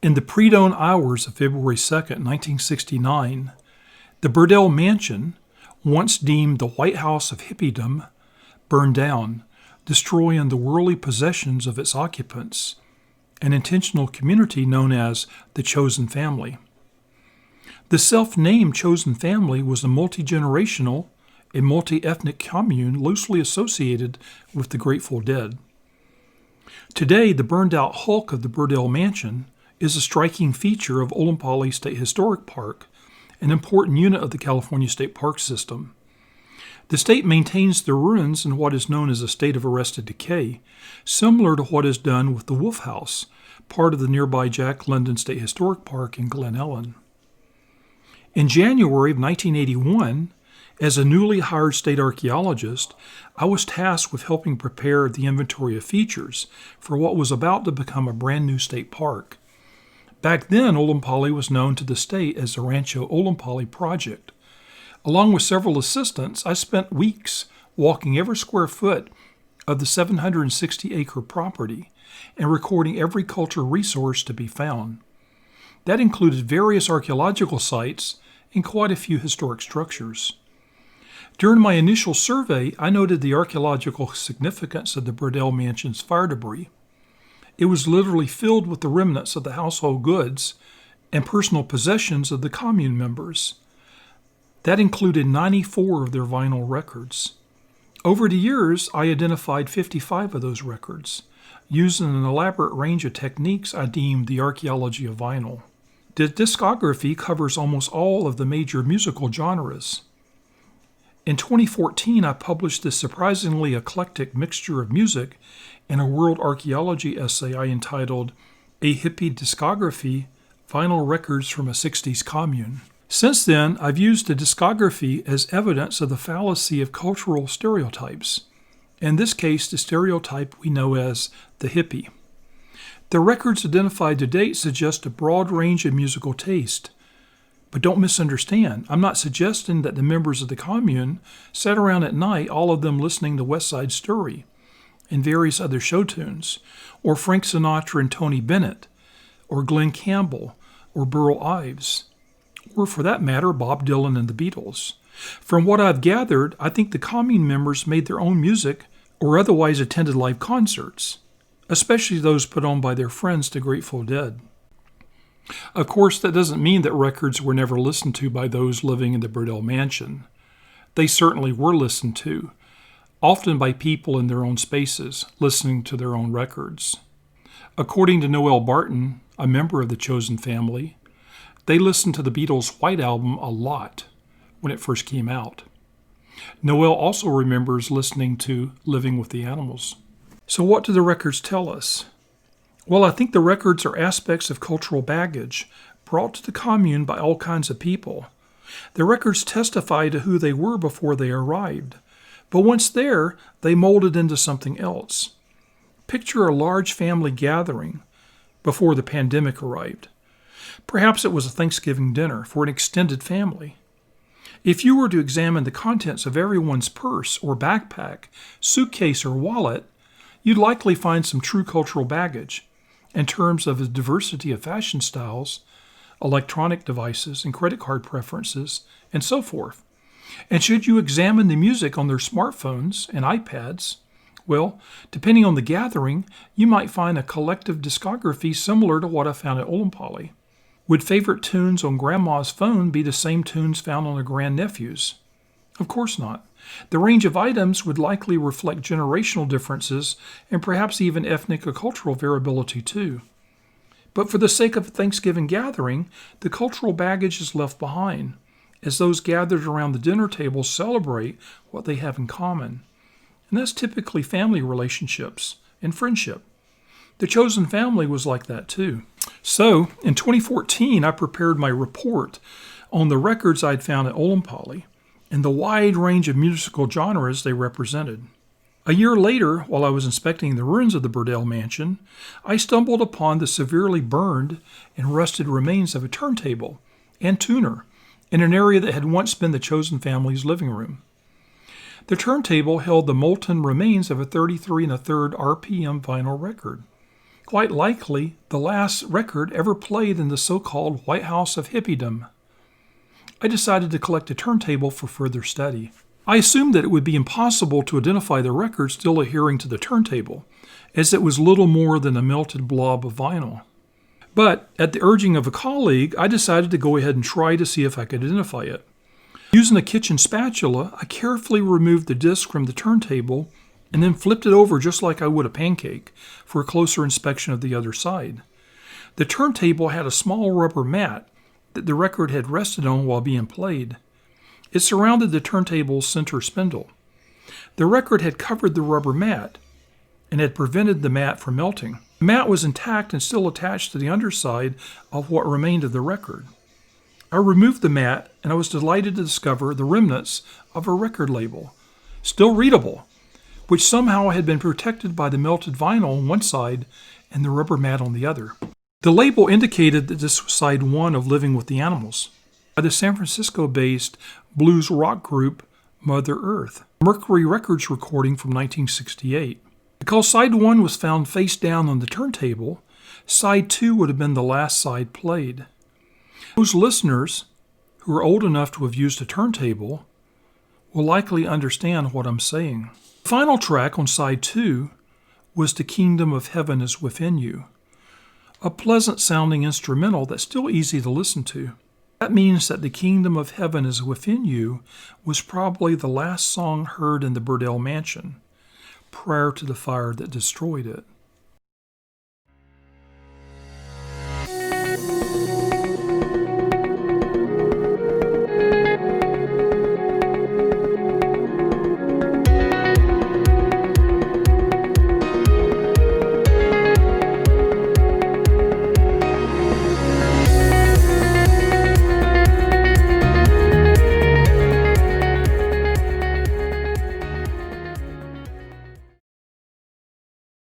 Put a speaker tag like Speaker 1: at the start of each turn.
Speaker 1: In the pre-dawn hours of February 2nd, 1969, the Burdell Mansion, once deemed the White House of Hippiedom, burned down, destroying the worldly possessions of its occupants, an intentional community known as the Chosen Family. The self-named Chosen Family was a multi-generational and multi-ethnic commune loosely associated with the Grateful Dead. Today, the burned-out hulk of the Burdell Mansion is a striking feature of Olompali State Historic Park, an important unit of the California State Park system. The state maintains the ruins in what is known as a state of arrested decay, similar to what is done with the Wolf House, part of the nearby Jack London State Historic Park in Glen Ellen. In January of 1981, as a newly hired state archaeologist, I was tasked with helping prepare the inventory of features for what was about to become a brand new state park. Back then, Olompali was known to the state as the Rancho Olompali Project. Along with several assistants, I spent weeks walking every square foot of the 760-acre property and recording every cultural resource to be found. That included various archaeological sites and quite a few historic structures. During my initial survey, I noted the archaeological significance of the Burdell Mansion's fire debris. It was literally filled with the remnants of the household goods and personal possessions of the commune members. That included 94 of their vinyl records. Over the years, I identified 55 of those records, using an elaborate range of techniques I deemed the archaeology of vinyl. The discography covers almost all of the major musical genres. In 2014, I published this surprisingly eclectic mixture of music in a world archaeology essay I entitled A Hippie Discography, Vinyl Records from a 60s Commune. Since then, I've used the discography as evidence of the fallacy of cultural stereotypes. In this case, the stereotype we know as the hippie. The records identified to date suggest a broad range of musical taste. But don't misunderstand, I'm not suggesting that the members of the commune sat around at night, all of them listening to West Side Story and various other show tunes, or Frank Sinatra and Tony Bennett, or Glenn Campbell, or Burl Ives, or for that matter, Bob Dylan and the Beatles. From what I've gathered, I think the commune members made their own music or otherwise attended live concerts, especially those put on by their friends, the Grateful Dead. Of course, that doesn't mean that records were never listened to by those living in the Burdell Mansion. They certainly were listened to, often by people in their own spaces, listening to their own records. According to Noel Barton, a member of the Chosen Family, they listened to the Beatles' White Album a lot when it first came out. Noel also remembers listening to Living with the Animals. So what do the records tell us? Well, I think the records are aspects of cultural baggage brought to the commune by all kinds of people. The records testify to who they were before they arrived, but once there, they molded into something else. Picture a large family gathering before the pandemic arrived. Perhaps it was a Thanksgiving dinner for an extended family. If you were to examine the contents of everyone's purse or backpack, suitcase or wallet, you'd likely find some true cultural baggage in terms of the diversity of fashion styles, electronic devices, and credit card preferences, and so forth. And should you examine the music on their smartphones and iPads, well, depending on the gathering, you might find a collective discography similar to what I found at Olompali. Would favorite tunes on Grandma's phone be the same tunes found on her grandnephew's? Of course not. The range of items would likely reflect generational differences and perhaps even ethnic or cultural variability too. But for the sake of a Thanksgiving gathering, the cultural baggage is left behind, as those gathered around the dinner table celebrate what they have in common. And that's typically family relationships and friendship. The Chosen Family was like that too. So, in 2014, I prepared my report on the records I'd found at Olompali and the wide range of musical genres they represented. A year later, while I was inspecting the ruins of the Burdell Mansion, I stumbled upon the severely burned and rusted remains of a turntable and tuner in an area that had once been the Chosen Family's living room. The turntable held the molten remains of a 33 1/3 RPM vinyl record. quite likely the last record ever played in the so-called White House of Hippiedom. I decided to collect a turntable for further study. I assumed that it would be impossible to identify the record still adhering to the turntable, as it was little more than a melted blob of vinyl. But at the urging of a colleague, I decided to go ahead and try to see if I could identify it. Using a kitchen spatula, I carefully removed the disc from the turntable and then flipped it over just like I would a pancake for a closer inspection of the other side. The turntable had a small rubber mat that the record had rested on while being played. It surrounded the turntable's center spindle. The record had covered the rubber mat and had prevented the mat from melting. The mat was intact and still attached to the underside of what remained of the record. I removed the mat, and I was delighted to discover the remnants of a record label, still readable, which somehow had been protected by the melted vinyl on one side and the rubber mat on the other. The label indicated that this was side 1 of Living with the Animals by the San Francisco-based blues rock group Mother Earth, Mercury Records recording from 1968. Because side 1 was found face down on the turntable, side 2 would have been the last side played. Those listeners who are old enough to have used a turntable will likely understand what I'm saying. The final track on side 2 was The Kingdom of Heaven is Within You, a pleasant-sounding instrumental that's still easy to listen to. That means that The Kingdom of Heaven is Within You was probably the last song heard in the Burdell Mansion prior to the fire that destroyed it.